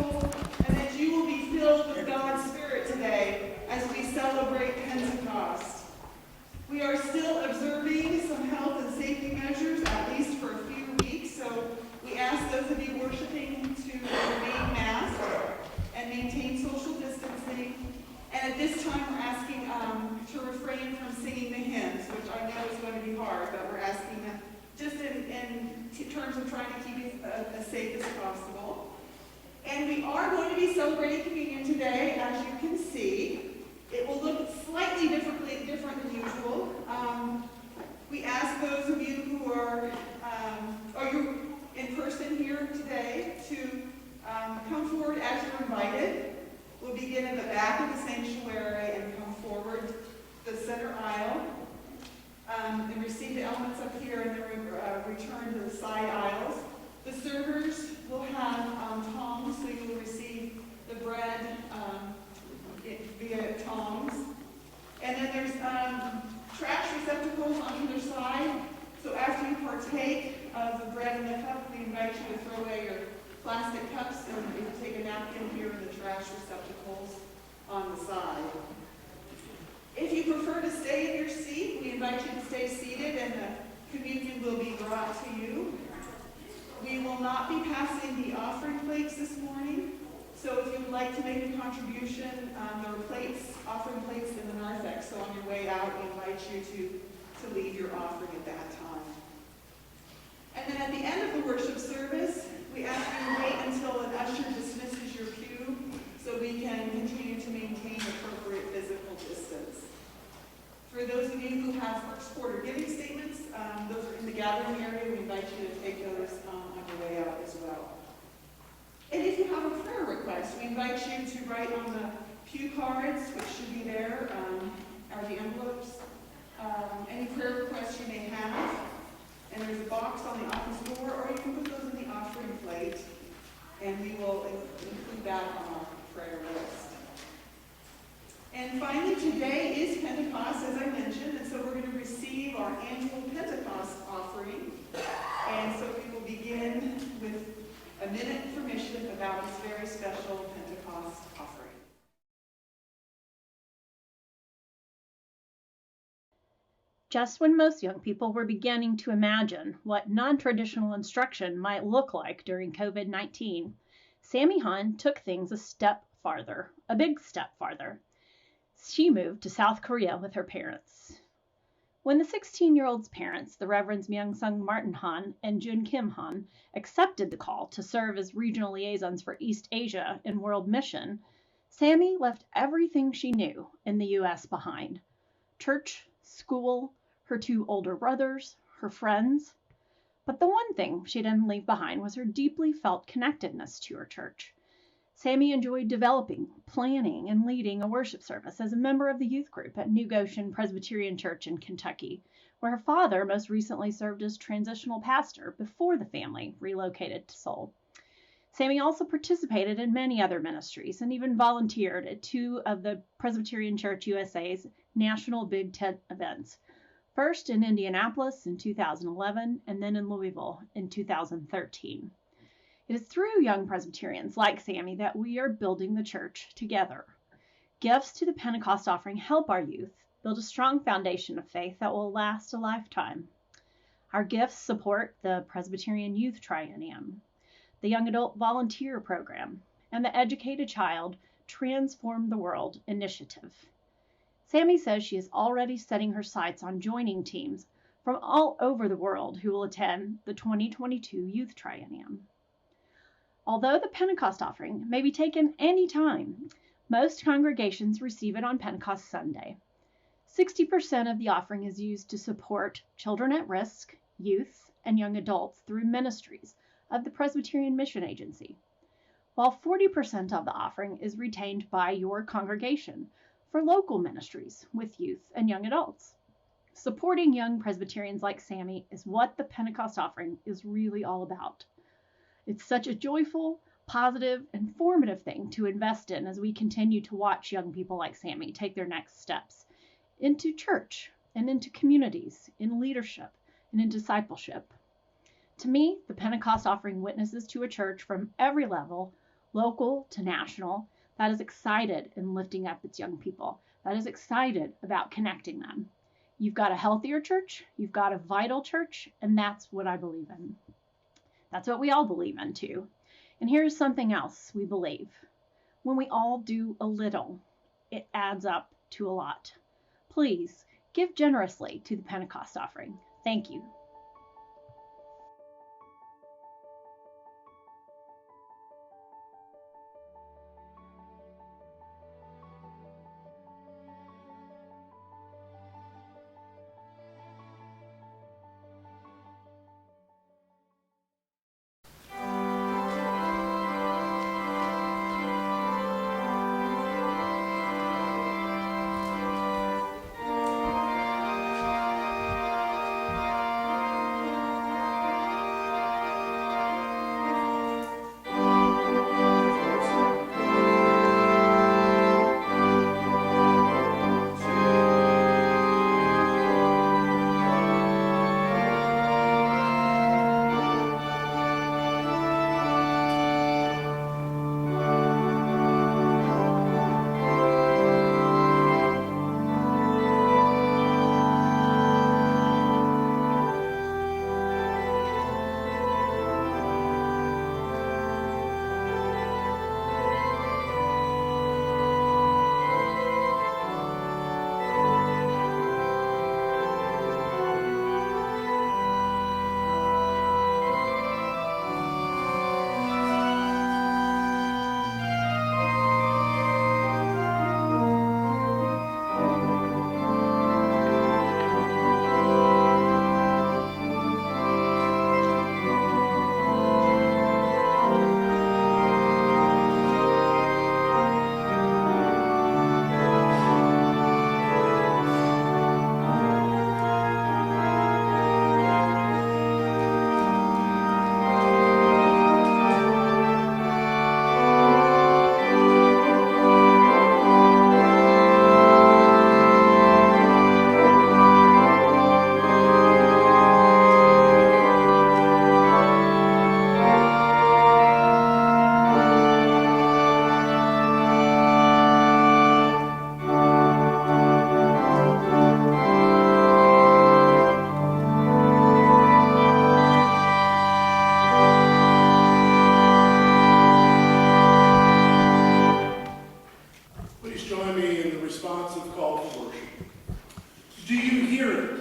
hope and that you will be filled with God's Spirit today as we celebrate Pentecost. We are still observing some health and safety measures, at least for a few weeks, so we ask those of you worshiping to remain masked and maintain social distancing. And at this time, we're asking to refrain from singing the hymns, which I know is going to be hard, but we're asking them just in terms of trying to keep it as safe as possible. And we are going to be celebrating communion today, as you can see. It will look slightly different than usual. We ask those of you who are you're in person here today to come forward as you're invited. We'll begin in the back of the sanctuary and come forward the center aisle and receive the elements up here, and then return to the side aisles. The servers will have tongs, so you will receive the bread via tongs. And then there's trash receptacles on either side. So after you partake of the bread and the cup, we invite you to throw away your plastic cups, and you can take a napkin here in the trash receptacles on the side. If you prefer to stay in your seat, we invite you to stay seated, and the communion will be brought to you. We will not be passing the offering plates this morning, so if you would like to make a contribution, there are offering plates in the narthex, so on your way out, we invite you to leave your offering at that time. And then at the end of the worship service, we ask you to wait until an usher dismisses your pew so we can continue to maintain appropriate physical distance. For those of you who have first quarter giving statements, those are in the gathering area. We invite you to take those on your way out as well. And if you have a prayer request, we invite you to write on the pew cards, which should be there, are the envelopes, any prayer requests you may have. And there's a box on the office door, or you can put those in the offering plate, and we will include that on our prayer list. And finally, today is Pentecost, as I mentioned, and so we're going to receive our annual Pentecost offering. And so we will begin with a minute information about this very special Pentecost offering. Just when most young people were beginning to imagine what non-traditional instruction might look like during COVID-19, Sammy Hun took things a big step farther. She moved to South Korea with her parents. When the 16-year-old's parents, the Reverends Myung-sung Martin Han and Jun Kim Han, accepted the call to serve as regional liaisons for East Asia in World Mission, Sammy left everything she knew in the U.S. behind. Church, school, her two older brothers, her friends. But the one thing she didn't leave behind was her deeply felt connectedness to her church. Sammy enjoyed developing, planning, and leading a worship service as a member of the youth group at New Goshen Presbyterian Church in Kentucky, where her father most recently served as transitional pastor before the family relocated to Seoul. Sammy also participated in many other ministries and even volunteered at two of the Presbyterian Church USA's national Big Tent events, first in Indianapolis in 2011 and then in Louisville in 2013. It is through young Presbyterians like Sammy that we are building the church together. Gifts to the Pentecost offering help our youth build a strong foundation of faith that will last a lifetime. Our gifts support the Presbyterian Youth Triennium, the Young Adult Volunteer Program, and the Educate a Child, Transform the World initiative. Sammy says she is already setting her sights on joining teams from all over the world who will attend the 2022 Youth Triennium. Although the Pentecost offering may be taken any time, most congregations receive it on Pentecost Sunday. 60% of the offering is used to support children at risk, youth, and young adults through ministries of the Presbyterian Mission Agency, while 40% of the offering is retained by your congregation for local ministries with youth and young adults. Supporting young Presbyterians like Sammy is what the Pentecost offering is really all about. It's such a joyful, positive, and formative thing to invest in as we continue to watch young people like Sammy take their next steps into church and into communities, in leadership and in discipleship. To me, the Pentecost offering witnesses to a church from every level local to national, that is excited in lifting up its young people, that is excited about connecting them. You've got a healthier church, you've got a vital church, and that's what I believe in. That's what we all believe in too. And here's something else we believe. When we all do a little, it adds up to a lot. Please give generously to the Pentecost offering. Thank you. Please join me in the responsive call to worship. Do you hear it?